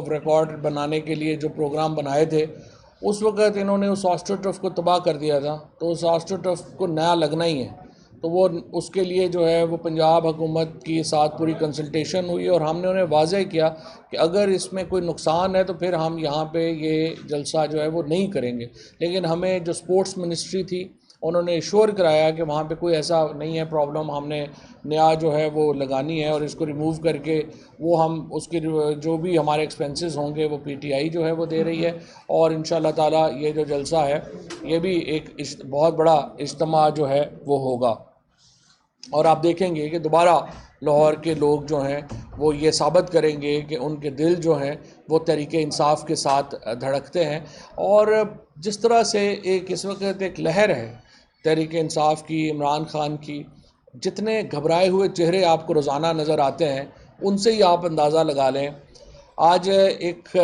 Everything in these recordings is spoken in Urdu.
ریکارڈ بنانے کے لیے جو پروگرام بنائے تھے اس وقت انہوں نے اس آسٹرو ٹرف کو تباہ کر دیا تھا، تو اس آسٹرو ٹرف کو نیا لگنا ہی ہے، تو وہ اس کے لیے جو ہے وہ پنجاب حکومت کی ساتھ پوری کنسلٹیشن ہوئی اور ہم نے انہیں واضح کیا کہ اگر اس میں کوئی نقصان ہے تو پھر ہم یہاں پہ یہ جلسہ جو ہے وہ نہیں کریں گے، لیکن ہمیں جو سپورٹس منسٹری تھی انہوں نے ایشور کرایا کہ وہاں پہ کوئی ایسا نہیں ہے پرابلم، ہم نے نیا جو ہے وہ لگانی ہے اور اس کو ریموو کر کے وہ ہم اس کے جو بھی ہمارے ایکسپنسز ہوں گے وہ پی ٹی آئی جو ہے وہ دے رہی ہے، اور انشاءاللہ تعالیٰ یہ جو جلسہ ہے یہ بھی ایک بہت بڑا اجتماع جو ہے وہ ہوگا، اور آپ دیکھیں گے کہ دوبارہ لاہور کے لوگ جو ہیں وہ یہ ثابت کریں گے کہ ان کے دل جو ہیں وہ تحریک انصاف کے ساتھ دھڑکتے ہیں، اور جس طرح سے اس وقت ایک لہر ہے تحریک انصاف کی، عمران خان کی، جتنے گھبرائے ہوئے چہرے آپ کو روزانہ نظر آتے ہیں ان سے ہی آپ اندازہ لگا لیں۔ آج ایک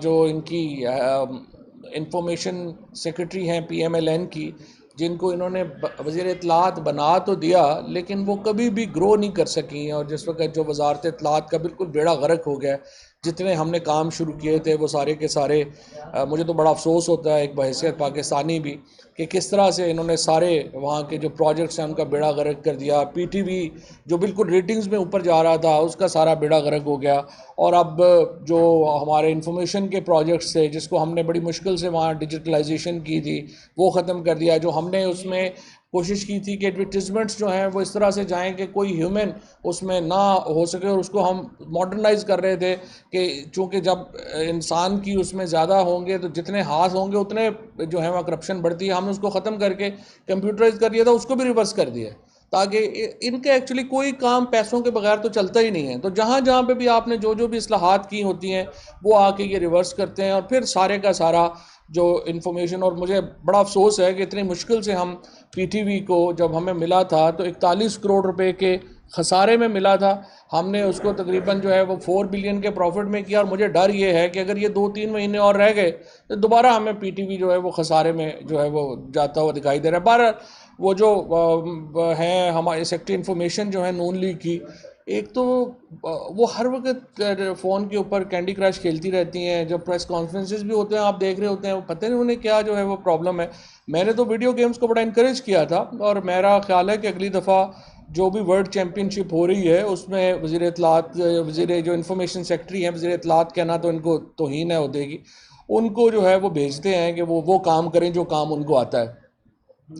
جو ان کی انفارمیشن سیکرٹری ہیں پی ایم ایل این کی، جن کو انہوں نے وزیر اطلاعات بنا تو دیا لیکن وہ کبھی بھی گرو نہیں کر سکی، اور جس وقت جو وزارت اطلاعات کا بالکل بیڑا غرق ہو گیا، جتنے ہم نے کام شروع کیے تھے وہ سارے کے سارے، مجھے تو بڑا افسوس ہوتا ہے ایک بحیثیت پاکستانی بھی کہ کس طرح سے انہوں نے سارے وہاں کے جو پروجیکٹس ہیں ان کا بیڑا غرق کر دیا۔ پی ٹی وی جو بالکل ریٹنگز میں اوپر جا رہا تھا اس کا سارا بیڑا غرق ہو گیا، اور اب جو ہمارے انفارمیشن کے پروجیکٹس تھے جس کو ہم نے بڑی مشکل سے وہاں ڈیجیٹلائزیشن کی تھی وہ ختم کر دیا، جو ہم نے اس میں کوشش کی تھی کہ ایڈورٹیزمنٹس جو ہیں وہ اس طرح سے جائیں کہ کوئی ہیومن اس میں نہ ہو سکے، اور اس کو ہم ماڈرنائز کر رہے تھے کہ چونکہ جب انسان کی اس میں زیادہ ہوں گے تو جتنے ہاتھ ہوں گے اتنے جو ہے وہ کرپشن بڑھتی ہے، ہم نے اس کو ختم کر کے کمپیوٹرائز کر دیا تھا، اس کو بھی ریورس کر دیا تاکہ ان کے ایکچولی کوئی کام پیسوں کے بغیر تو چلتا ہی نہیں ہے، تو جہاں جہاں پہ بھی آپ نے جو بھی اصلاحات کی ہوتی ہیں وہ آ کے یہ ریورس کرتے ہیں، اور پھر سارے کا سارا جو انفارمیشن، اور مجھے بڑا افسوس ہے کہ اتنی مشکل سے ہم پی ٹی وی کو جب ہمیں ملا تھا تو 41 کروڑ روپے کے خسارے میں ملا تھا، ہم نے اس کو تقریباً جو ہے وہ 4 بلین کے پروفٹ میں کیا، اور مجھے ڈر یہ ہے کہ اگر یہ 2-3 مہینے اور رہ گئے تو دوبارہ ہمیں پی ٹی وی جو ہے وہ خسارے میں جو ہے وہ جاتا ہوا دکھائی دے رہا ہے۔ بہرحال وہ جو ہیں ہمارے سیکٹری انفارمیشن جو ہے نون لیگ کی، ایک تو وہ ہر وقت فون کے اوپر کینڈی کرش کھیلتی رہتی ہیں، جب پریس کانفرنسز بھی ہوتے ہیں آپ دیکھ رہے ہوتے ہیں، وہ پتہ نہیں انہیں کیا جو ہے وہ پرابلم ہے۔ میں نے تو ویڈیو گیمز کو بڑا انکریج کیا تھا، اور میرا خیال ہے کہ اگلی دفعہ جو بھی ورلڈ چیمپئن شپ ہو رہی ہے اس میں وزیر اطلاعات، وزیر جو انفارمیشن سیکرٹری ہیں، وزیر اطلاعات کہنا تو ان کو توہین ہے عہدے کی، ان کو جو ہے وہ بھیجتے ہیں کہ وہ کام کریں جو کام ان کو آتا ہے۔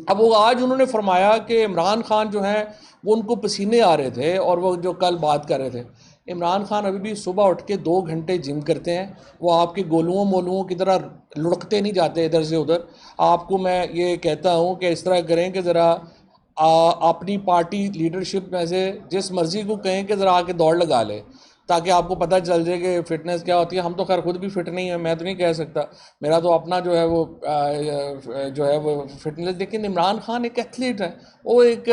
اب وہ آج انہوں نے فرمایا کہ عمران خان جو ہیں وہ ان کو پسینے آ رہے تھے، اور وہ جو کل بات کر رہے تھے، عمران خان ابھی بھی صبح اٹھ کے 2 گھنٹے جم کرتے ہیں، وہ آپ کے گولوؤں مولوؤں کی طرح لڑکتے نہیں جاتے ادھر سے ادھر۔ آپ کو میں یہ کہتا ہوں کہ اس طرح کریں کہ ذرا اپنی پارٹی لیڈرشپ میں سے جس مرضی کو کہیں کہ ذرا آ کے دوڑ لگا لے، تاکہ آپ کو پتہ چل جائے کہ فٹنس کیا ہوتی ہے۔ ہم تو خیر خود بھی فٹ نہیں ہیں، میں تو نہیں کہہ سکتا، میرا تو اپنا جو ہے وہ جو ہے وہ فٹنس، لیکن عمران خان ایک ایتھلیٹ ہے، وہ ایک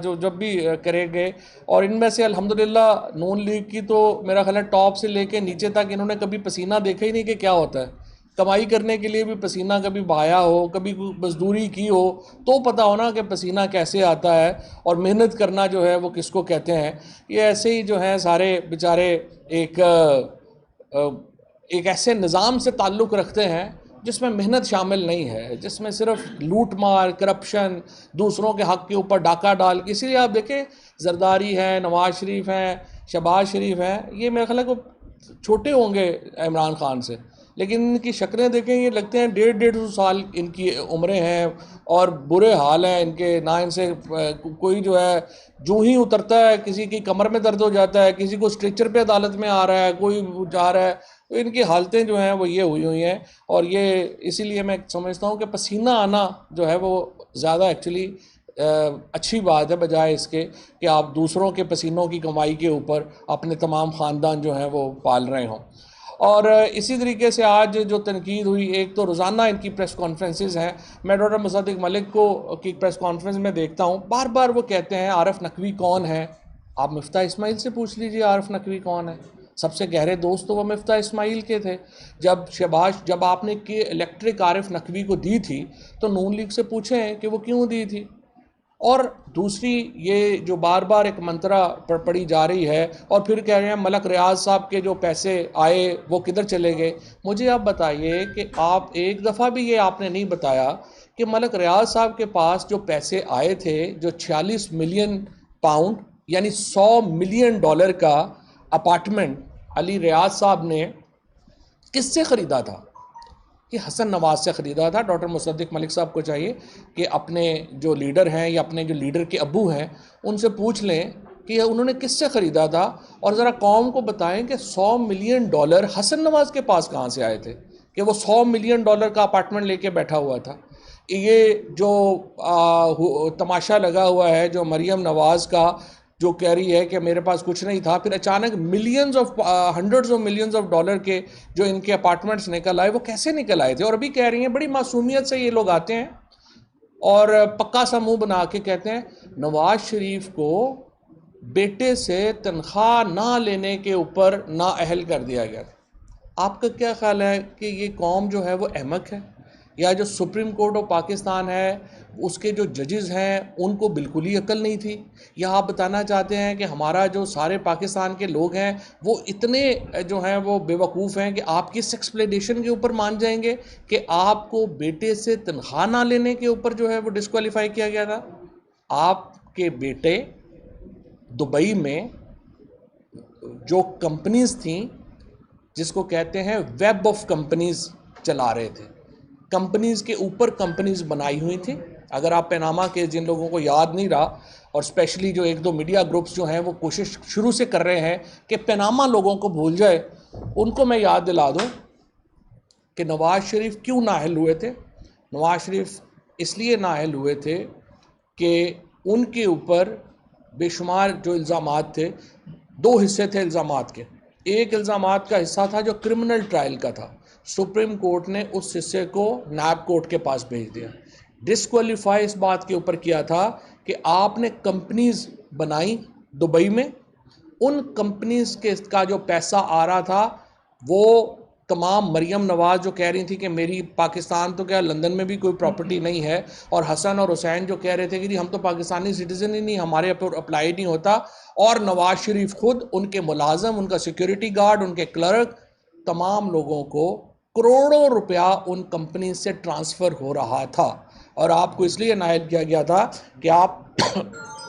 جو جب بھی کرے گئے، اور ان میں سے الحمدللہ نون لیگ کی تو میرا خیال ہے ٹاپ سے لے کے نیچے تک انہوں نے کبھی پسینہ دیکھا ہی نہیں کہ کیا ہوتا ہے۔ کمائی کرنے کے لیے بھی پسینہ کبھی بہایا ہو، کبھی مزدوری کی ہو تو پتہ ہونا کہ پسینہ کیسے آتا ہے، اور محنت کرنا جو ہے وہ کس کو کہتے ہیں۔ یہ ایسے ہی جو ہیں سارے بیچارے ایک ایسے نظام سے تعلق رکھتے ہیں جس میں محنت شامل نہیں ہے، جس میں صرف لوٹ مار، کرپشن، دوسروں کے حق کے اوپر ڈاکہ ڈال کے، اسی لیے آپ دیکھیں زرداری ہیں، نواز شریف ہیں، شہباز شریف ہیں، یہ میرے خیال ہے کہ چھوٹے ہوں گے عمران خان سے، لیکن ان کی شکلیں دیکھیں یہ لگتے ہیں 150 سال ان کی عمریں ہیں، اور برے حال ہیں ان کے، نہ ان سے کوئی جو ہے جو ہی اترتا ہے کسی کی کمر میں درد ہو جاتا ہے، کسی کو اسٹریچر پہ عدالت میں آ رہا ہے، کوئی جا رہا ہے، تو ان کی حالتیں جو ہیں وہ یہ ہوئی ہیں، اور یہ اسی لیے میں سمجھتا ہوں کہ پسینہ آنا جو ہے وہ زیادہ ایکچولی اچھی بات ہے، بجائے اس کے کہ آپ دوسروں کے پسینوں کی کمائی کے اوپر اپنے تمام خاندان جو ہیں وہ پال رہے ہوں۔ اور اسی طریقے سے آج جو تنقید ہوئی، ایک تو روزانہ ان کی پریس کانفرنسز ہیں، میں ڈاکٹر مصدق ملک کو کی پریس کانفرنس میں دیکھتا ہوں، بار بار وہ کہتے ہیں عارف نقوی کون ہے؟ آپ مفتاح اسماعیل سے پوچھ لیجیے عارف نقوی کون ہے۔ سب سے گہرے دوست تو وہ مفتاح اسماعیل کے تھے۔ جب آپ نے الیکٹرک عارف نقوی کو دی تھی تو نون لیگ سے پوچھیں کہ وہ کیوں دی تھی، اور دوسری یہ جو بار بار ایک منترا پڑھی جا رہی ہے اور پھر کہہ رہے ہیں ملک ریاض صاحب کے جو پیسے آئے وہ کدھر چلے گئے. مجھے آپ بتائیے کہ آپ ایک دفعہ بھی یہ آپ نے نہیں بتایا کہ ملک ریاض صاحب کے پاس جو پیسے آئے تھے، جو 46 ملین پاؤنڈ یعنی $100 ملین کا اپارٹمنٹ علی ریاض صاحب نے کس سے خریدا تھا؟ کہ حسن نواز سے خریدا تھا. ڈاکٹر مصدق ملک صاحب کو چاہیے کہ اپنے جو لیڈر ہیں یا اپنے جو لیڈر کے ابو ہیں ان سے پوچھ لیں کہ انہوں نے کس سے خریدا تھا، اور ذرا قوم کو بتائیں کہ $100 ملین حسن نواز کے پاس کہاں سے آئے تھے کہ وہ $100 ملین کا اپارٹمنٹ لے کے بیٹھا ہوا تھا. یہ جو تماشا لگا ہوا ہے جو مریم نواز کا، جو کہہ رہی ہے کہ میرے پاس کچھ نہیں تھا، پھر اچانک ہنڈرڈز آف ملینز آف ڈالر کے جو ان کے اپارٹمنٹس نکل آئے، وہ کیسے نکل آئے تھے؟ اور ابھی کہہ رہی ہیں بڑی معصومیت سے یہ لوگ آتے ہیں اور پکا سا منہ بنا کے کہتے ہیں نواز شریف کو بیٹے سے تنخواہ نہ لینے کے اوپر نااہل کر دیا گیا. آپ کا کیا خیال ہے کہ یہ قوم جو ہے وہ احمق ہے، یا جو سپریم کورٹ آف پاکستان ہے اس کے جو ججز ہیں ان کو بالکل ہی عقل نہیں تھی، یا آپ بتانا چاہتے ہیں کہ ہمارا جو سارے پاکستان کے لوگ ہیں وہ اتنے جو ہیں وہ بے وقوف ہیں کہ آپ کی ایکسپلینیشن کے اوپر مان جائیں گے کہ آپ کو بیٹے سے تنخواہ نہ لینے کے اوپر جو ہے وہ ڈسکوالیفائی کیا گیا تھا؟ آپ کے بیٹے دبئی میں جو کمپنیز تھیں جس کو کہتے ہیں ویب آف کمپنیز چلا رہے تھے، کمپنیز کے اوپر کمپنیز بنائی ہوئی تھیں. اگر آپ پیناما کے جن لوگوں کو یاد نہیں رہا، اور اسپیشلی جو ایک دو میڈیا گروپس جو ہیں وہ کوشش شروع سے کر رہے ہیں کہ پیناما لوگوں کو بھول جائے، ان کو میں یاد دلا دوں کہ نواز شریف کیوں نااہل ہوئے تھے. نواز شریف اس لیے نااہل ہوئے تھے کہ ان کے اوپر بے شمار جو الزامات تھے، دو حصے تھے الزامات کے. ایک الزامات کا حصہ تھا جو کرمنل ٹرائل کا تھا، سپریم کورٹ نے اس حصے کو نیب کورٹ کے پاس بھیج دیا. ڈسکوالیفائی اس بات کے اوپر کیا تھا کہ آپ نے کمپنیز بنائی دبئی میں، ان کمپنیز کا جو پیسہ آ رہا تھا وہ تمام مریم نواز جو کہہ رہی تھی کہ میری پاکستان تو کیا لندن میں بھی کوئی پراپرٹی نہیں ہے، اور حسن اور حسین جو کہہ رہے تھے کہ جی ہم تو پاکستانی سٹیزن ہی نہیں، ہمارے اپلائی نہیں ہوتا، اور نواز شریف خود، ان کے ملازم، ان کا سیکیورٹی گارڈ، ان کے کلرک، تمام لوگوں کو کروڑوں روپیہ ان کمپنی سے ٹرانسفر ہو رہا تھا. اور آپ کو اس لیے نااہل کیا گیا تھا کہ آپ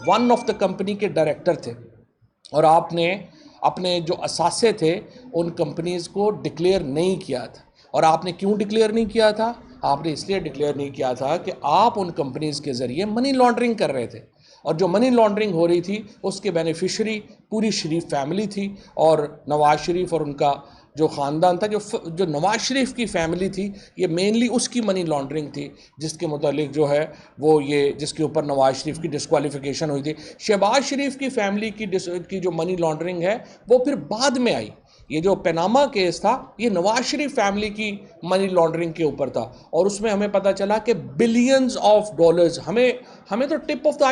ون آف دا کمپنی کے ڈائریکٹر تھے، اور آپ نے اپنے جو اثاثے تھے ان کمپنیز کو ڈکلیئر نہیں کیا تھا. اور آپ نے کیوں ڈکلیئر نہیں کیا تھا؟ آپ نے اس لیے ڈکلیئر نہیں کیا تھا کہ آپ ان کمپنیز کے ذریعے منی لانڈرنگ کر رہے تھے، اور جو منی لانڈرنگ ہو رہی تھی اس کے بینیفیشری پوری شریف فیملی تھی، اور نواز شریف اور ان کا جو خاندان تھا، جو نواز شریف کی فیملی تھی، یہ مینلی اس کی منی لانڈرنگ تھی جس کے متعلق جو ہے وہ یہ جس کے اوپر نواز شریف کی ڈسکوالیفیکیشن ہوئی تھی. شہباز شریف کی فیملی کی جو منی لانڈرنگ ہے وہ پھر بعد میں آئی. یہ جو پیناما کیس تھا یہ نواز شریف فیملی کی منی لانڈرنگ کے اوپر تھا، اور اس میں ہمیں پتہ چلا کہ بلینز آف ڈالرز. ہمیں تو ٹپ آف دا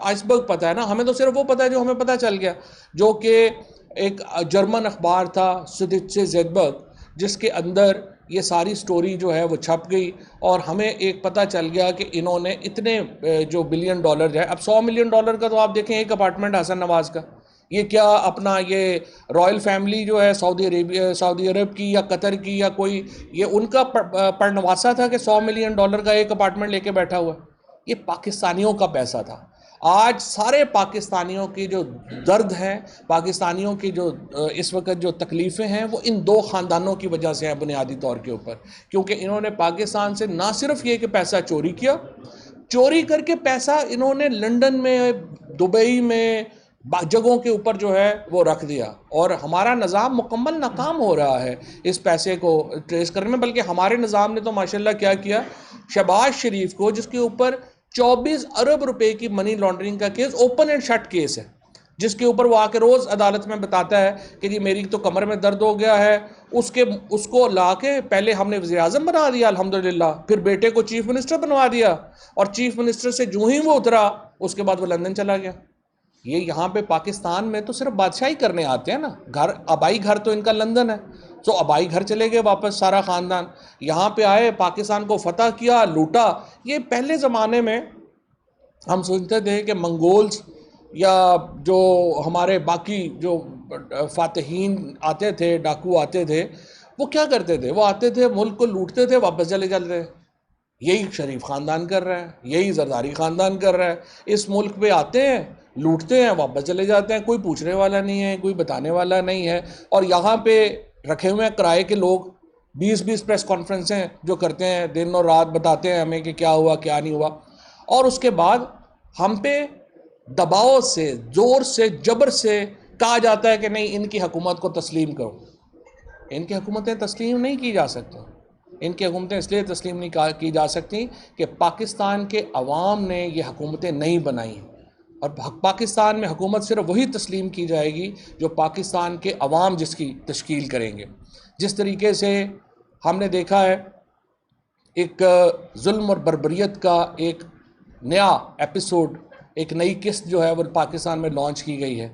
آئس برگ پتہ ہے نا، ہمیں تو صرف وہ پتہ ہے جو ہمیں پتہ چل گیا، جو کہ ایک جرمن اخبار تھا سوڈیٹسche Zeitung، جس کے اندر یہ ساری سٹوری جو ہے وہ چھپ گئی، اور ہمیں ایک پتہ چل گیا کہ انہوں نے اتنے جو $بلین ہے. اب $100 ملین کا تو آپ دیکھیں ایک اپارٹمنٹ حسن نواز کا، یہ کیا اپنا یہ رائل فیملی جو ہے سعودی عرب کی یا قطر کی یا کوئی، یہ ان کا پرنواسا تھا کہ $100 ملین کا ایک اپارٹمنٹ لے کے بیٹھا ہوا؟ یہ پاکستانیوں کا پیسہ تھا. آج سارے پاکستانیوں کی جو درد ہے، پاکستانیوں کی جو اس وقت جو تکلیفیں ہیں، وہ ان دو خاندانوں کی وجہ سے ہیں بنیادی طور کے اوپر. کیونکہ انہوں نے پاکستان سے نہ صرف یہ کہ پیسہ چوری کیا، چوری کر کے پیسہ انہوں نے لنڈن میں، دبئی میں، جگہوں کے اوپر جو ہے وہ رکھ دیا، اور ہمارا نظام مکمل ناکام ہو رہا ہے اس پیسے کو ٹریس کرنے میں. بلکہ ہمارے نظام نے تو ماشاءاللہ کیا کیا، شہباز شریف کو، جس کے اوپر 24 ارب روپے کی منی لانڈرنگ کا case open and shut case ہے، جس کے اوپر وہ آ کے روز عدالت میں بتاتا ہے کہ جی میری تو کمر میں درد ہو گیا ہے، اس کو لا کے پہلے ہم نے وزیر اعظم بنا دیا الحمدللہ، پھر بیٹے کو چیف منسٹر بنوا دیا، اور چیف منسٹر سے جو ہی وہ اترا اس کے بعد وہ لندن چلا گیا. یہ یہاں پہ پاکستان میں تو صرف بادشاہی کرنے آتے ہیں نا، آبائی گھر تو ان کا لندن ہے، تو آبائی گھر چلے گئے واپس سارا خاندان، یہاں پہ آئے، پاکستان کو فتح کیا، لوٹا. یہ پہلے زمانے میں ہم سوچتے تھے کہ منگولز یا جو ہمارے باقی جو فاتحین آتے تھے، ڈاکو آتے تھے، وہ کیا کرتے تھے؟ وہ آتے تھے، ملک کو لوٹتے تھے، واپس چلے جاتے تھے۔ یہی شریف خاندان کر رہا ہے، یہی زرداری خاندان کر رہا ہے۔ اس ملک پہ آتے ہیں، لوٹتے ہیں، واپس چلے جاتے ہیں، کوئی پوچھنے والا نہیں ہے، کوئی بتانے والا نہیں ہے۔ اور یہاں پہ رکھے ہوئے ہیں کرائے کے لوگ، 20 پریس کانفرنسیں جو کرتے ہیں، دن اور رات بتاتے ہیں ہمیں کہ کیا ہوا کیا نہیں ہوا، اور اس کے بعد ہم پہ دباؤ سے، زور سے، جبر سے کہا جاتا ہے کہ نہیں، ان کی حکومت کو تسلیم کرو۔ ان کی حکومتیں تسلیم نہیں کی جا سکتی۔ ان کی حکومتیں اس لیے تسلیم نہیں کی جا سکتی کہ پاکستان کے عوام نے یہ حکومتیں نہیں بنائی ہیں، اور پاکستان میں حکومت صرف وہی تسلیم کی جائے گی جو پاکستان کے عوام جس کی تشکیل کریں گے۔ جس طریقے سے ہم نے دیکھا ہے، ایک ظلم اور بربریت کا ایک نیا ایپیسوڈ، ایک نئی قسط جو ہے وہ پاکستان میں لانچ کی گئی ہے،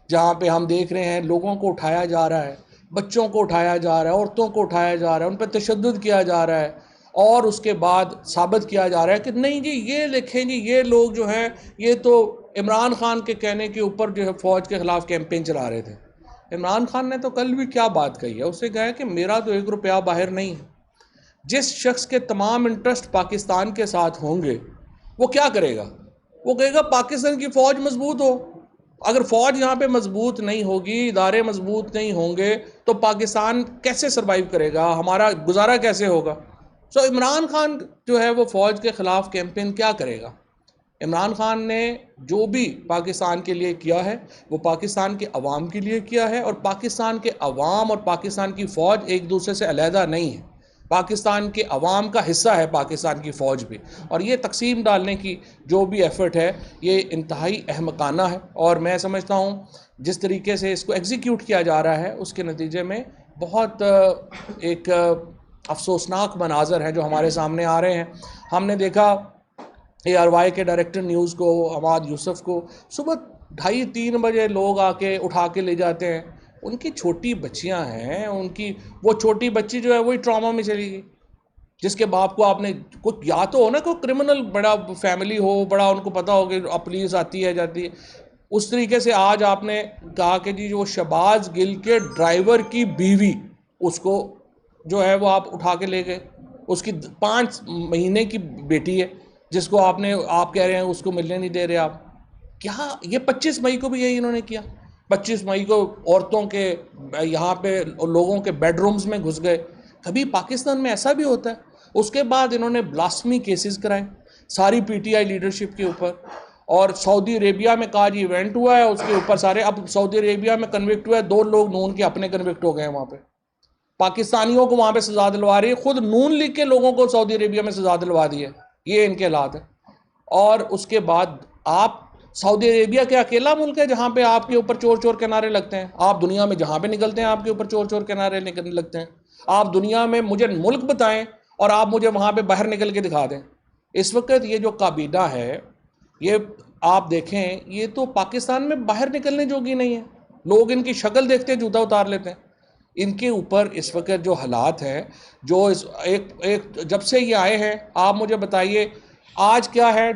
جہاں پہ ہم دیکھ رہے ہیں لوگوں کو اٹھایا جا رہا ہے، بچوں کو اٹھایا جا رہا ہے، عورتوں کو اٹھایا جا رہا ہے، ان پہ تشدد کیا جا رہا ہے، اور اس کے بعد ثابت کیا جا رہا ہے کہ نہیں جی، یہ دیکھیں جی، یہ لوگ جو ہیں یہ تو عمران خان کے کہنے کے اوپر جو ہے فوج کے خلاف کیمپین چلا رہے تھے۔ عمران خان نے تو کل بھی کیا بات کہی ہے، اس سے کہا ہے کہ میرا تو 1 روپیہ باہر نہیں ہے۔ جس شخص کے تمام انٹرسٹ پاکستان کے ساتھ ہوں گے، وہ کیا کرے گا؟ وہ کہے گا پاکستان کی فوج مضبوط ہو۔ اگر فوج یہاں پہ مضبوط نہیں ہوگی، ادارے مضبوط نہیں ہوں گے، تو پاکستان کیسے سروائیو کرے گا؟ ہمارا گزارا کیسے ہوگا؟ سو عمران خان جو ہے وہ فوج کے خلاف کیمپین کیا کرے گا؟ عمران خان نے جو بھی پاکستان کے لیے کیا ہے وہ پاکستان کے عوام کے لیے کیا ہے، اور پاکستان کے عوام اور پاکستان کی فوج ایک دوسرے سے علیحدہ نہیں ہے۔ پاکستان کے عوام کا حصہ ہے پاکستان کی فوج بھی، اور یہ تقسیم ڈالنے کی جو بھی ایفرٹ ہے یہ انتہائی احمقانہ ہے، اور میں سمجھتا ہوں جس طریقے سے اس کو ایگزیکیوٹ کیا جا رہا ہے اس کے نتیجے میں بہت ایک افسوسناک مناظر ہیں جو ہمارے سامنے آ رہے ہیں۔ ہم نے دیکھا ARY کے ڈائریکٹر نیوز کو، عماد یوسف کو، صبح 2:30-3 بجے لوگ آ کے اٹھا کے لے جاتے ہیں۔ ان کی چھوٹی بچیاں ہیں، ان کی وہ چھوٹی بچی جو ہے وہی ٹراما میں چلی گئی، جس کے باپ کو آپ نے کوئی یا تو ہو نا، کوئی کرمنل بڑا فیملی ہو، بڑا ان کو پتا ہو کہ پولیس آتی ہے جاتی ہے۔ اس طریقے سے آج آپ نے کہا کہ جی وہ شہباز گل کے ڈرائیور کی بیوی، اس کو جو ہے وہ آپ اٹھا کے لے گئے، اس کی 5 مہینے کی بیٹی ہے جس کو آپ کہہ رہے ہیں اس کو ملنے نہیں دے رہے آپ۔ کیا یہ 25 مئی کو بھی یہی انہوں نے کیا؟ 25 مئی کو عورتوں کے یہاں پہ لوگوں کے بیڈ رومز میں گھس گئے۔ کبھی پاکستان میں ایسا بھی ہوتا ہے؟ اس کے بعد انہوں نے بلاسفمی کیسز کرائے ساری PTI لیڈرشپ کے اوپر، اور سعودی عربیہ میں کہا جی ایونٹ ہوا ہے، اس کے اوپر سارے، اب سعودی عربیہ میں کنوکٹ ہوا ہے، 2 لوگ نون کے اپنے کنوکٹ ہو گئے ہیں وہاں پہ، پاکستانیوں کو وہاں پہ سزا دلوا رہی ہے، خود نون لیگ کے لوگوں کو سعودی عربیہ میں سزا دلوا دی ہے۔ یہ ان کے حالات ہیں۔ اور اس کے بعد آپ، سعودی عربیہ کے اکیلا ملک ہے جہاں پہ آپ کے اوپر چور چور کے نعرے لگتے ہیں؟ آپ دنیا میں جہاں پہ نکلتے ہیں آپ کے اوپر چور چور کے نعرے لگتے ہیں۔ آپ دنیا میں مجھے ملک بتائیں اور آپ مجھے وہاں پہ باہر نکل کے دکھا دیں۔ اس وقت یہ جو کابینہ ہے، یہ آپ دیکھیں، یہ تو پاکستان میں باہر نکلنے جوگی نہیں ہے۔ لوگ ان کی شکل دیکھتے ہیں جوتا اتار لیتے ہیں۔ ان کے اوپر اس وقت جو حالات ہیں، جو ایک جب سے یہ آئے ہیں، آپ مجھے بتائیے آج کیا ہے؟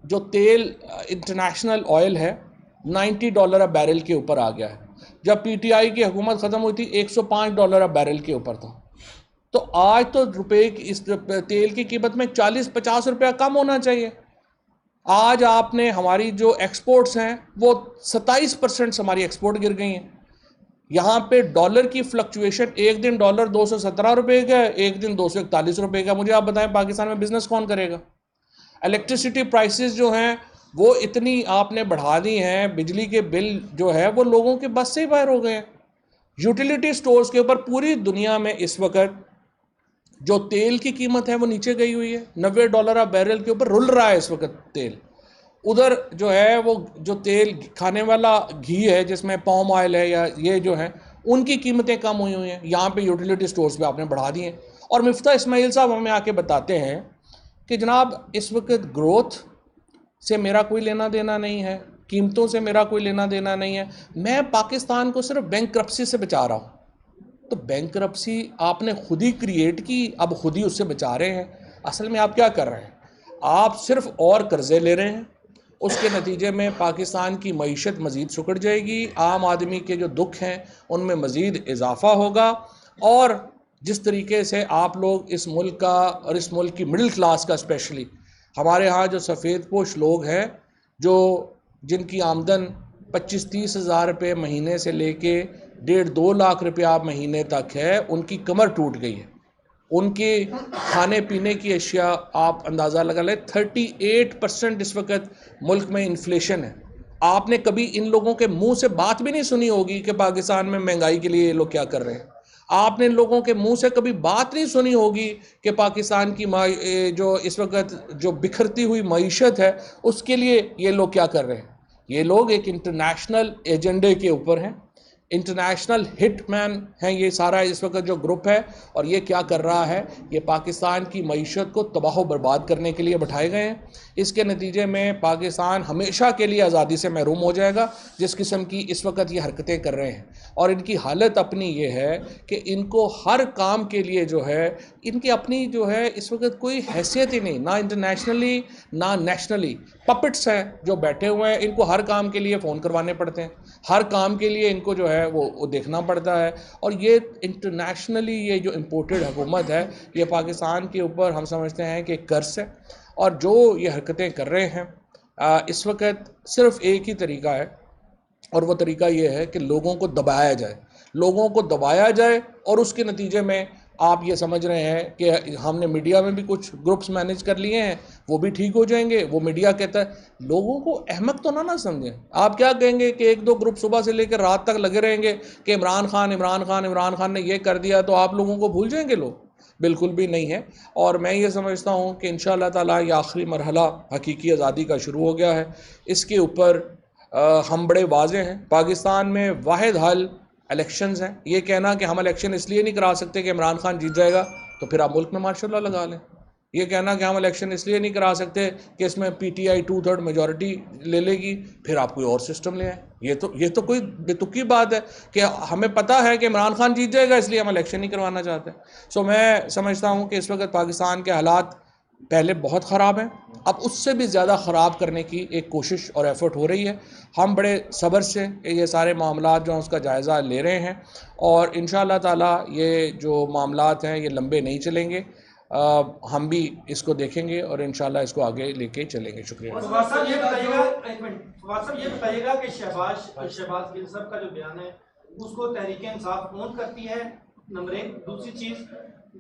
جو تیل انٹرنیشنل آئل ہے $90 بیرل کے اوپر آ گیا ہے۔ جب PTI کی حکومت ختم ہوئی تھی $105 بیرل کے اوپر تھا۔ تو آج تو اس تیل کی قیمت میں 40-50 روپیہ کم ہونا چاہیے۔ آج آپ نے ہماری جو ایکسپورٹس ہیں وہ 27% ہماری ایکسپورٹ گر گئی ہیں۔ یہاں پہ ڈالر کی فلکچویشن، ایک دن ڈالر 217 روپے کا ہے، ایک دن 241 روپے کا۔ مجھے آپ بتائیں پاکستان میں بزنس کون کرے گا؟ الیکٹریسٹی پرائسز جو ہیں وہ اتنی آپ نے بڑھا دی ہیں، بجلی کے بل جو ہے وہ لوگوں کے بس سے ہی باہر ہو گئے ہیں۔ یوٹیلیٹی سٹورز کے اوپر پوری دنیا میں اس وقت جو تیل کی قیمت ہے وہ نیچے گئی ہوئی ہے، $90 بیرل کے اوپر رل رہا ہے اس وقت تیل۔ ادھر جو ہے وہ جو تیل کھانے والا گھی ہے جس میں پام آئل ہے یا یہ جو ہے، ان کی قیمتیں کم ہوئی ہوئی ہیں، یہاں پہ یوٹیلیٹی سٹورز پہ آپ نے بڑھا دی ہیں۔ اور مفتاح اسماعیل صاحب ہمیں آ کے بتاتے ہیں کہ جناب اس وقت گروتھ سے میرا کوئی لینا دینا نہیں ہے، قیمتوں سے میرا کوئی لینا دینا نہیں ہے، میں پاکستان کو صرف بینک کرپسی سے بچا رہا ہوں۔ تو بینک کرپسی آپ نے خود ہی کریٹ کی، اب خود ہی اس سے بچا رہے ہیں۔ اصل میں آپ کیا کر رہے ہیں؟ آپ صرف اور قرضے لے رہے ہیں، اس کے نتیجے میں پاکستان کی معیشت مزید سکڑ جائے گی، عام آدمی کے جو دکھ ہیں ان میں مزید اضافہ ہوگا، اور جس طریقے سے آپ لوگ اس ملک کا اور اس ملک کی مڈل کلاس کا اسپیشلی، ہمارے ہاں جو سفید پوش لوگ ہیں جن کی آمدن 25-30 ہزار روپے مہینے سے لے کے 1.5-2 لاکھ روپیہ مہینے تک ہے، ان کی کمر ٹوٹ گئی ہے. ان کے کھانے پینے کی اشیاء آپ اندازہ لگا لیں 38% اس وقت ملک میں انفلیشن ہے. آپ نے کبھی ان لوگوں کے منہ سے بات بھی نہیں سنی ہوگی کہ پاکستان میں مہنگائی کے لیے یہ لوگ کیا کر رہے ہیں. آپ نے ان لوگوں کے منہ سے کبھی بات نہیں سنی ہوگی کہ پاکستان کی جو اس وقت جو بکھرتی ہوئی معیشت ہے اس کے لیے یہ لوگ کیا کر رہے ہیں. یہ لوگ ایک انٹرنیشنل ایجنڈے کے اوپر ہیں، انٹرنیشنل ہٹ مین ہیں یہ سارا اس وقت جو گروپ ہے، اور یہ کیا کر رہا ہے، یہ پاکستان کی معیشت کو تباہ و برباد کرنے کے لیے بٹھائے گئے ہیں. اس کے نتیجے میں پاکستان ہمیشہ کے لیے آزادی سے محروم ہو جائے گا جس قسم کی اس وقت یہ حرکتیں کر رہے ہیں. اور ان کی حالت اپنی یہ ہے کہ ان کو ہر کام کے لیے جو ہے ان کی اپنی جو ہے اس وقت کوئی حیثیت ہی نہیں، نہ انٹرنیشنلی نہ نیشنلی. پپٹس ہیں جو بیٹھے ہوئے ہیں، ان کو ہر کام کے لیے فون کروانے پڑتے ہیں، ہر کام کے لیے ان کو جو ہے وہ دیکھنا پڑتا ہے. اور یہ انٹرنیشنلی یہ جو امپورٹڈ حکومت ہے یہ پاکستان کے اوپر ہم سمجھتے ہیں کہ قرض ہے. اور جو یہ حرکتیں کر رہے ہیں اس وقت صرف ایک ہی طریقہ ہے، اور وہ طریقہ یہ ہے کہ لوگوں کو دبایا جائے، لوگوں کو دبایا جائے. اور اس کے نتیجے میں آپ یہ سمجھ رہے ہیں کہ ہم نے میڈیا میں بھی کچھ گروپس مینیج کر لیے ہیں، وہ بھی ٹھیک ہو جائیں گے. وہ میڈیا کہتا ہے لوگوں کو احمق تو نہ سمجھیں. آپ کیا کہیں گے کہ 1-2 گروپ صبح سے لے کر رات تک لگے رہیں گے کہ عمران خان نے یہ کر دیا تو آپ لوگوں کو بھول جائیں گے لوگ؟ بالکل بھی نہیں ہے. اور میں یہ سمجھتا ہوں کہ انشاءاللہ تعالیٰ یہ آخری مرحلہ حقیقی آزادی کا شروع ہو گیا ہے. اس کے اوپر ہم بڑے واضح ہیں. پاکستان میں واحد حل الیکشنز ہیں. یہ کہنا کہ ہم الیکشن اس لیے نہیں کرا سکتے کہ عمران خان جیت جائے گا تو پھر آپ ملک میں ماشاء اللہ لگا لیں. یہ کہنا کہ ہم الیکشن اس لیے نہیں کرا سکتے کہ اس میں پی ٹی آئی 2/3 میجورٹی لے لے گی، پھر آپ کوئی اور سسٹم لے آئیں. یہ تو کوئی بے تکی بات ہے کہ ہمیں پتہ ہے کہ عمران خان جیت جائے گا اس لیے ہم الیکشن نہیں کروانا چاہتے. سو میں سمجھتا ہوں کہ اس وقت پاکستان کے حالات پہلے بہت خراب ہیں، اب اس سے بھی زیادہ خراب کرنے کی ایک کوشش اور ایفرٹ ہو رہی ہے. ہم بڑے صبر سے یہ سارے معاملات جو ہیں اس کا جائزہ لے رہے ہیں، اور انشاءاللہ تعالیٰ یہ جو معاملات ہیں یہ لمبے نہیں چلیں گے. ہم بھی اس کو دیکھیں گے اور انشاءاللہ اس کو آگے لے کے چلیں گے. شکریہ. فواد صاحب یہ بتائیے گا کہ شہباز گل صاحب کا جو بیان ہے اس کو تحریک انصاف اون کرتی ہے، نمبر 1. دوسری چیز،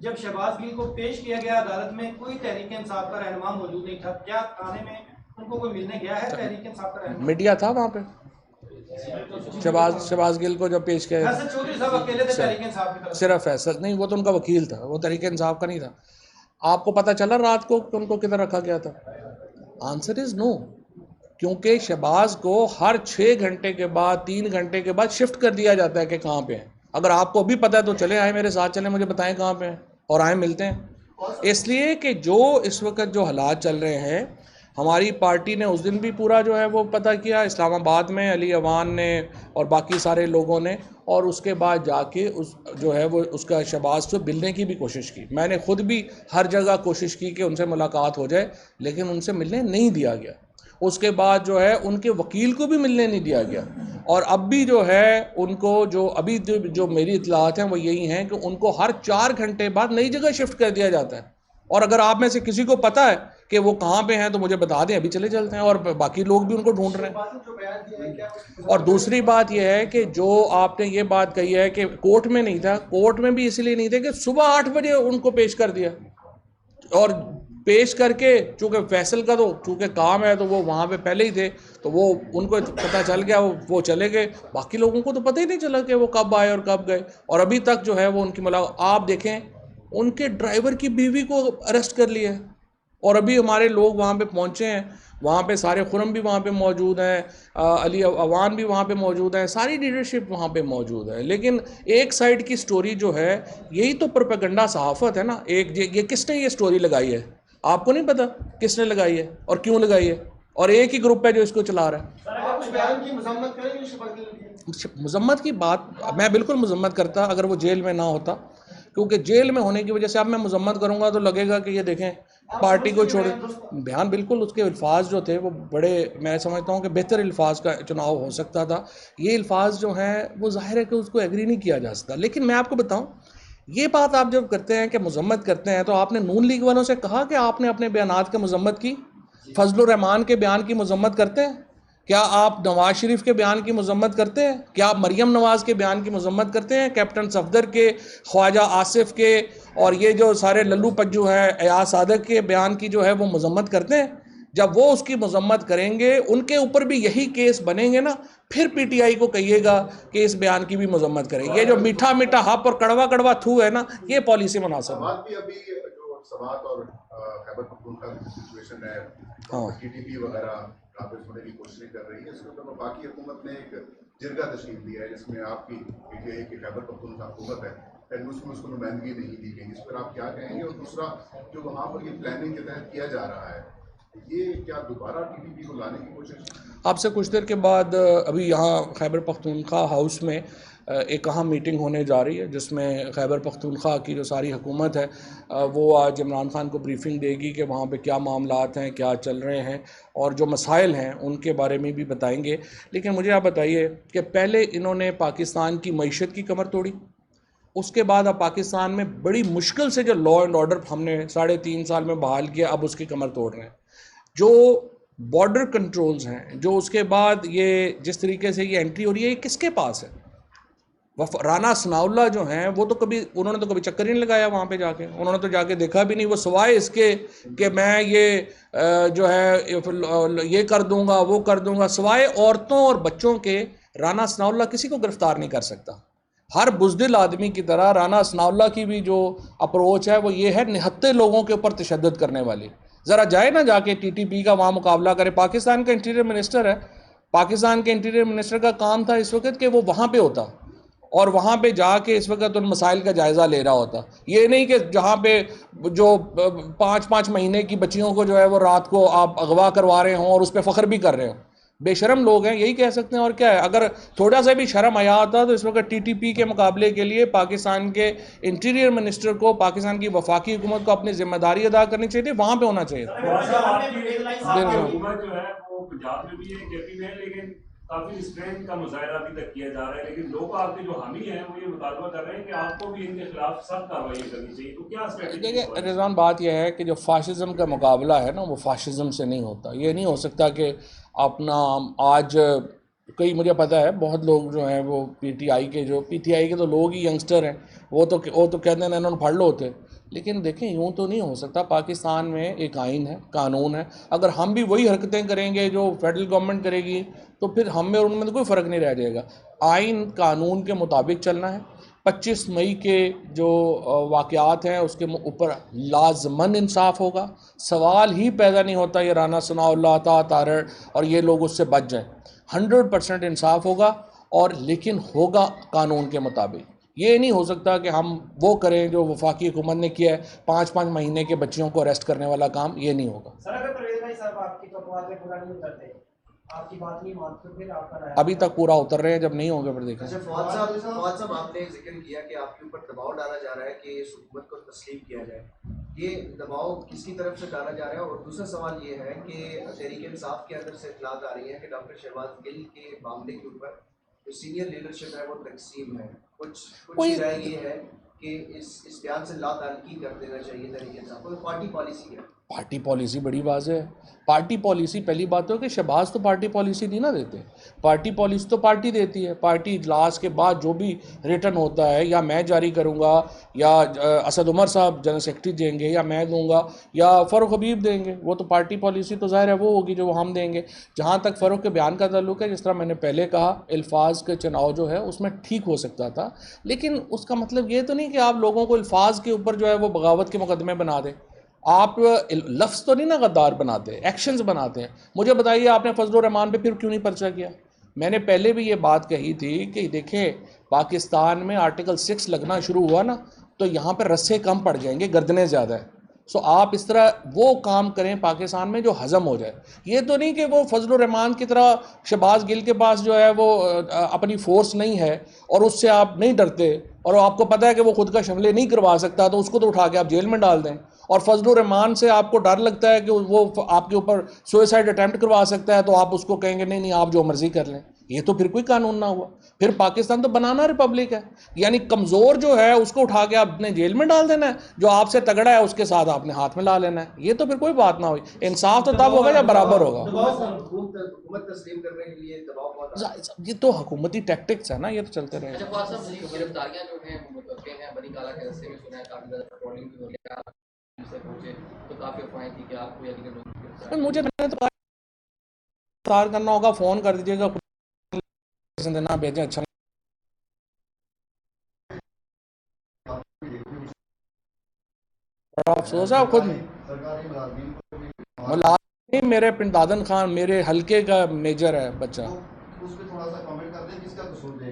جب شہباز گل کو پیش کیا گیا عدالت میں کوئی تحریک انصاف کا رہنما موجود نہیں تھا، کیا تھانے میں ان کو کوئی ملنے گیا ہے تحریک انصاف کا رہنما؟ میڈیا تھا وہاں پہ شہباز گل کو جب پیش کیا فیصل چودھری صاحب اکیلے تھے تحریک انصاف کی طرف؟ صرف فیصل نہیں، وہ تو ان کا وکیل تھا، وہ تحریک انصاف کا نہیں تھا. آپ کو پتہ چلا رات کو کہ ان کو کدھر رکھا گیا تھا؟ آنسر از نو. کیونکہ شہباز کو ہر 6 گھنٹے کے بعد 3 گھنٹے کے بعد شفٹ کر دیا جاتا ہے کہ کہاں پہ ہیں. اگر آپ کو ابھی پتہ ہے تو چلے آئیں میرے ساتھ، چلیں مجھے بتائیں کہاں پہ ہیں اور آئیں ملتے ہیں. اس لیے کہ جو اس وقت جو حالات چل رہے ہیں، ہماری پارٹی نے اس دن بھی پورا جو ہے وہ پتہ کیا اسلام آباد میں، علی اوان نے اور باقی سارے لوگوں نے، اور اس کے بعد جا کے جو ہے وہ اس کا شہباز سے ملنے کی بھی کوشش کی. میں نے خود بھی ہر جگہ کوشش کی کہ ان سے ملاقات ہو جائے، لیکن ان سے ملنے نہیں دیا گیا. اس کے بعد جو ہے ان کے وکیل کو بھی ملنے نہیں دیا گیا. اور اب بھی جو ہے ان کو جو میری اطلاعات ہیں وہ یہی ہیں کہ ان کو ہر 4 گھنٹے بعد نئی جگہ شفٹ کر دیا جاتا ہے. اور اگر آپ میں سے کسی کو پتہ ہے کہ وہ کہاں پہ ہیں تو مجھے بتا دیں، ابھی چلے چلتے ہیں. اور باقی لوگ بھی ان کو ڈھونڈ رہے ہیں. اور دوسری بات یہ ہے کہ جو آپ نے یہ بات کہی ہے کہ کورٹ میں نہیں تھا، کورٹ میں بھی اس لیے نہیں تھے کہ صبح 8 بجے ان کو پیش کر دیا، اور پیش کر کے چونکہ فیصل کا تو چونکہ کام ہے تو وہ وہاں پہ پہلے ہی تھے تو وہ ان کو پتہ چل گیا، وہ چلے گئے. باقی لوگوں کو تو پتہ ہی نہیں چلا کہ وہ کب آئے اور کب گئے. اور ابھی تک جو ہے وہ ان کی ملاقات، آپ دیکھیں ان کے ڈرائیور کی بیوی کو اریسٹ کر لیا ہے. اور ابھی ہمارے لوگ وہاں پہ پہنچے ہیں، وہاں پہ سارے خرم بھی وہاں پہ موجود ہیں، علی اوان بھی وہاں پہ موجود ہیں، ساری لیڈرشپ وہاں پہ موجود ہے. لیکن ایک سائڈ کی سٹوری جو ہے، یہی تو پروپیگنڈا صحافت ہے نا. یہ کس نے یہ سٹوری لگائی ہے؟ آپ کو نہیں پتا کس نے لگائی ہے اور کیوں لگائی ہے؟ اور ایک ہی گروپ ہے جو اس کو چلا رہا ہے. مذمت کی بات میں بالکل مذمت کرتا اگر وہ جیل میں نہ ہوتا، کیونکہ جیل میں ہونے کی وجہ سے اب میں مذمت کروں گا تو لگے گا کہ یہ دیکھیں پارٹی کو چھوڑے. بیان بالکل اس کے الفاظ جو تھے وہ بڑے، میں سمجھتا ہوں کہ بہتر الفاظ کا چناؤ ہو سکتا تھا. یہ الفاظ جو ہیں وہ ظاہر ہے کہ اس کو ایگری نہیں کیا جا سکتا. لیکن میں آپ کو بتاؤں، یہ بات آپ جب کرتے ہیں کہ مذمت کرتے ہیں تو آپ نے نون لیگ والوں سے کہا کہ آپ نے اپنے بیانات کی مذمت کی؟ فضل الرحمان کے بیان کی مذمت کرتے ہیں؟ کیا آپ نواز شریف کے بیان کی مذمت کرتے ہیں؟ کیا آپ مریم نواز کے بیان کی مذمت کرتے ہیں؟ کیپٹن صفدر کے، خواجہ آصف کے، اور یہ جو سارے للو پجو ہیں ایاز صادق کے بیان کی جو ہے وہ مذمت کرتے ہیں؟ جب وہ اس کی مذمت کریں گے، ان کے اوپر بھی یہی کیس بنیں گے نا، پھر پی ٹی آئی کو کہیے گا کہ اس بیان کی بھی مذمت کریں. یہ جو میٹھا میٹھا ہپ اور کڑوا کڑوا تھو ہے نا، یہ پالیسی مناسب ہے. بھی ابھی جو سوات اور خیبر پختونخوا کی سچویشن ہے، ٹی ٹی پی وغیرہ قابض ہونے کی کوششیں کر رہی ہے، اس کے اوپر وفاقی حکومت نے ایک جرگہ تشکیل دیا ہے جس میں آپ کی پی ٹی آئی کی خیبر پختونخوا حکومت ہے، اس میں اس کو نمائندگی نہیں دی گئی. اس پر آپ کیا کہیں گے؟ اور دوسرا جو وہاں پر یہ پلاننگ کے تحت کیا جا رہا ہے، یہ کیا دوبارہ ٹی ٹی پی کو لانے کی کوشش؟ آپ سے کچھ دیر کے بعد ابھی یہاں خیبر پختونخوا ہاؤس میں ایک اہم میٹنگ ہونے جا رہی ہے جس میں خیبر پختونخوا کی جو ساری حکومت ہے وہ آج عمران خان کو بریفنگ دے گی کہ وہاں پہ کیا معاملات ہیں، کیا چل رہے ہیں، اور جو مسائل ہیں ان کے بارے میں بھی بتائیں گے. لیکن مجھے آپ بتائیے کہ پہلے انہوں نے پاکستان کی معیشت کی کمر توڑی، اس کے بعد اب پاکستان میں بڑی مشکل سے جو لا اینڈ آرڈر ہم نے 3.5 سال میں بحال کیا، اب اس کی کمر توڑ رہے ہیں. جو بارڈر کنٹرولز ہیں، جو اس کے بعد یہ جس طریقے سے یہ انٹری ہو رہی ہے، یہ کس کے پاس ہے؟ رانا ثناء اللہ جو ہیں وہ تو کبھی، انہوں نے تو کبھی چکر ہی نہیں لگایا وہاں پہ جا کے، انہوں نے تو جا کے دیکھا بھی نہیں. وہ سوائے اس کے کہ میں یہ جو ہے یہ کر دوں گا وہ کر دوں گا، سوائے عورتوں اور بچوں کے رانا ثناء اللہ کسی کو گرفتار نہیں کر سکتا. ہر بزدل آدمی کی طرح رانا ثناء اللہ کی بھی جو اپروچ ہے وہ یہ ہے نہتے لوگوں کے اوپر تشدد کرنے والی. ذرا جائے نا جا کے ٹی ٹی پی کا وہاں مقابلہ کرے. پاکستان کا انٹیریئر منسٹر ہے، پاکستان کے انٹیریئر منسٹر کا کام تھا اس وقت کہ وہ وہاں پہ ہوتا اور وہاں پہ جا کے اس وقت ان مسائل کا جائزہ لے رہا ہوتا. یہ نہیں کہ جہاں پہ جو 5 مہینے کی بچیوں کو جو ہے وہ رات کو آپ اغوا کروا رہے ہوں اور اس پہ فخر بھی کر رہے ہوں. بے شرم لوگ ہیں، یہی کہہ سکتے ہیں. اور کیا ہے، اگر تھوڑا سا بھی شرم آیا ہوتا تو اس وقت ٹی ٹی پی کے مقابلے کے لیے پاکستان کے انٹیریئر منسٹر کو، پاکستان کی وفاقی حکومت کو اپنی ذمہ داری ادا کرنی چاہیے تھی، وہاں پہ ہونا چاہیے تھا. حکومت جو ہے وہ پنجاب میں بھی ہے، کے پی میں ہے، لیکن کافی اسٹرینتھ کا مظاہرہ ابھی تک کیا جا رہا ہے. لیکن لوگ آپ کے جو حامی ہیں وہ یہ مطالبہ کر رہے ہیں کہ آپ کو بھی ان کے خلاف سخت کارروائی کرنی چاہیے. تو کیا اسٹریٹجی؟ دیکھیں رضوان، بات یہ ہے کہ جو فاشزم کا مقابلہ ہے نا وہ فاشزم سے نہیں ہوتا. یہ نہیں ہو سکتا کہ اپنا آج کئی، مجھے پتہ ہے بہت لوگ جو ہیں وہ پی ٹی آئی کے تو لوگ ہی ینگسٹر ہیں، وہ تو کہتے ہیں انہوں نے پڑھ لو ہوتے. لیکن دیکھیں یوں تو نہیں ہو سکتا. پاکستان میں ایک آئین ہے، قانون ہے. اگر ہم بھی وہی حرکتیں کریں گے جو فیڈرل گورنمنٹ کرے گی تو پھر ہم میں اور ان میں تو کوئی فرق نہیں رہ جائے گا. آئین قانون کے مطابق چلنا ہے. 25 مئی کے جو واقعات ہیں اس کے اوپر لازماً انصاف ہوگا. سوال ہی پیدا نہیں ہوتا یہ رانا ثناء اللہ، عطا تارڑ اور یہ لوگ اس سے بچ جائیں. 100% انصاف ہوگا، اور لیکن ہوگا قانون کے مطابق. یہ نہیں ہو سکتا کہ ہم وہ کریں جو وفاقی حکومت نے کیا ہے، 5 مہینے کے بچیوں کو اریسٹ کرنے والا کام. یہ نہیں ہوگا. سر اگر پرویز بھائی صاحب آپ کی توقعات میں پورا نہیں اترتے، آپ کی بات نہیں مانتے، پھر آپ کا رائے؟ ابھی تک پورا اتر رہے ہیں، جب نہیں ہوں گے پھر دیکھیں. اچھا فواد صاحب آپ نے ذکر کیا کہ آپ کے اوپر دباؤ ڈالا جا رہا ہے کہ اس حکومت کو تسلیم کیا جائے. یہ دباؤ کس کی طرف سے ڈالا جا رہا ہے؟ اور دوسرا سوال یہ ہے کہ تحریک انصاف کے اندر سے اطلاعات آ رہی ہیں کہ ڈاکٹر شہباز گل کے معاملے کے اوپر جو سینئر لیڈرشپ ہے وہ تقسیم ہے. کچھ رائے یہ ہے کہ اس بیان سے لا تعلقی کر دینا چاہیے تحریک انصاف کو. پارٹی پالیسی ہے، پارٹی پالیسی بڑی واضح ہے. پارٹی پالیسی پہلی بات تو کہ شہباز تو پارٹی پالیسی نہیں نہ دیتے. پارٹی پالیسی تو پارٹی دیتی ہے. پارٹی اجلاس کے بعد جو بھی ریٹن ہوتا ہے، یا میں جاری کروں گا، یا اسد عمر صاحب جنرل سیکرٹری دیں گے، یا میں دوں گا، یا فاروق حبیب دیں گے. وہ تو پارٹی پالیسی تو ظاہر ہے وہ ہوگی جو ہم دیں گے. جہاں تک فاروق کے بیان کا تعلق ہے، جس طرح میں نے پہلے کہا، الفاظ کے چناؤ جو ہے اس میں ٹھیک ہو سکتا تھا. لیکن اس کا مطلب یہ تو نہیں کہ آپ لوگوں کو الفاظ کے اوپر جو ہے وہ بغاوت کے مقدمے بنا دیں. آپ لفظ تو نہیں نا غدار بناتے، ایکشنز بناتے ہیں. مجھے بتائیے آپ نے فضل الرحمان پہ پھر کیوں نہیں پرچہ کیا؟ میں نے پہلے بھی یہ بات کہی تھی کہ دیکھیں پاکستان میں آرٹیکل 6 لگنا شروع ہوا نا تو یہاں پہ رسے کم پڑ جائیں گے، گردنیں زیادہ ہیں. آپ اس طرح وہ کام کریں پاکستان میں جو ہضم ہو جائے. یہ تو نہیں کہ وہ فضل الرحمان کی طرح شہباز گل کے پاس جو ہے وہ اپنی فورس نہیں ہے اور اس سے آپ نہیں ڈرتے اور آپ کو پتہ ہے کہ وہ خود کا شملے نہیں کروا سکتا تو اس کو تو اٹھا کے آپ جیل میں ڈال دیں. اور فضل الرحمان سے آپ کو ڈر لگتا ہے کہ وہ آپ کے اوپر سوئسائڈ اٹیمپٹ کروا سکتا ہے تو آپ اس کو کہیں گے نہیں آپ جو مرضی کر لیں. یہ تو پھر کوئی قانون نہ ہوا. پھر پاکستان تو بنانا ریپبلک ہے. یعنی کمزور جو ہے اس کو اٹھا کے آپ نے جیل میں ڈال دینا ہے, جو آپ سے تگڑا ہے اس کے ساتھ آپ نے ہاتھ میں لا لینا ہے. یہ تو پھر کوئی بات نہ ہوئی. انصاف تو تب ہوگا جب برابر ہوگا. حکومت تسلیم کرنے کے لیے دباؤ بہت یہ تو حکومتی ٹیکٹکس ہے نا, یہ تو چلتے رہے. اچھا فواز صاحب, گرفتاریاں جو ہیں متوقع ہیں, بنی کالا کے رستے میں سنا ہے کافی زیادہ پیٹرولنگ بھی ہو گیا سے پہنچے تو کافی افواہیں تھی کہ آپ کو یا دیگر لوگ مجھے گرفتار کرنا ہوگا فون کر دیجیے گا, نہ بھیجیں. اچھا بڑا افسوس ہے. خود ملازم میرے پنڈادن خان میرے حلقے کا میجر ہے بچہ. اس پہ تھوڑا سا کامنٹ کر دیں, کس کا قصور دے